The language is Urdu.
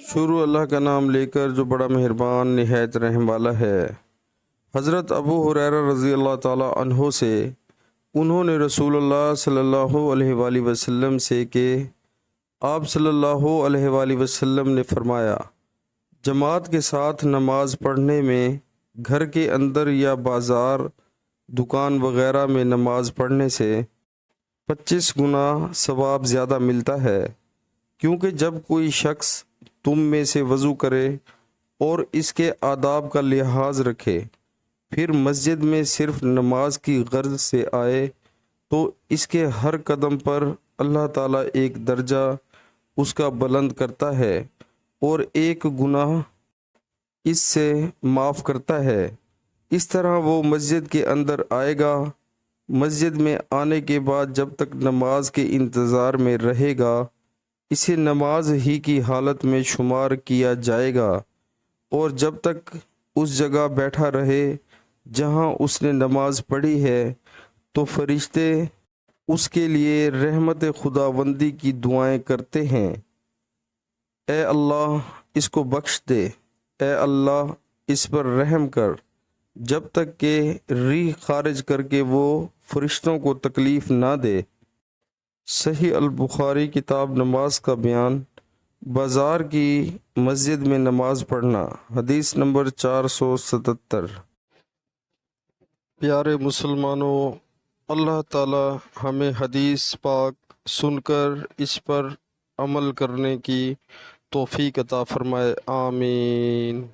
شروع اللہ کا نام لے کر جو بڑا مہربان نہایت رحم والا ہے۔ حضرت ابو ہریرہ رضی اللہ تعالیٰ عنہ سے انہوں نے رسول اللہ صلی اللہ علیہ وآلہ وسلم سے کہ آپ صلی اللہ علیہ وآلہ وسلم نے فرمایا، جماعت کے ساتھ نماز پڑھنے میں گھر کے اندر یا بازار، دکان وغیرہ میں نماز پڑھنے سے 25 گنا ثواب زیادہ ملتا ہے، کیونکہ جب کوئی شخص تم میں سے وضو کرے اور اس کے آداب کا لحاظ رکھے، پھر مسجد میں صرف نماز کی غرض سے آئے تو اس کے ہر قدم پر اللہ تعالیٰ ایک درجہ اس کا بلند کرتا ہے اور ایک گناہ اس سے معاف کرتا ہے۔ اس طرح وہ مسجد کے اندر آئے گا، مسجد میں آنے کے بعد جب تک نماز کے انتظار میں رہے گا اسے نماز ہی کی حالت میں شمار کیا جائے گا، اور جب تک اس جگہ بیٹھا رہے جہاں اس نے نماز پڑھی ہے تو فرشتے اس کے لیے رحمت خداوندی کی دعائیں کرتے ہیں، اے اللہ اس کو بخش دے، اے اللہ اس پر رحم کر، جب تک کہ ریح خارج کر کے وہ فرشتوں کو تکلیف نہ دے۔ صحیح البخاری کتاب نماز کا بیان، بازار کی مسجد میں نماز پڑھنا، حدیث نمبر 477۔ پیارے مسلمانوں، اللہ تعالی ہمیں حدیث پاک سن کر اس پر عمل کرنے کی توفیق عطا فرمائے، آمین۔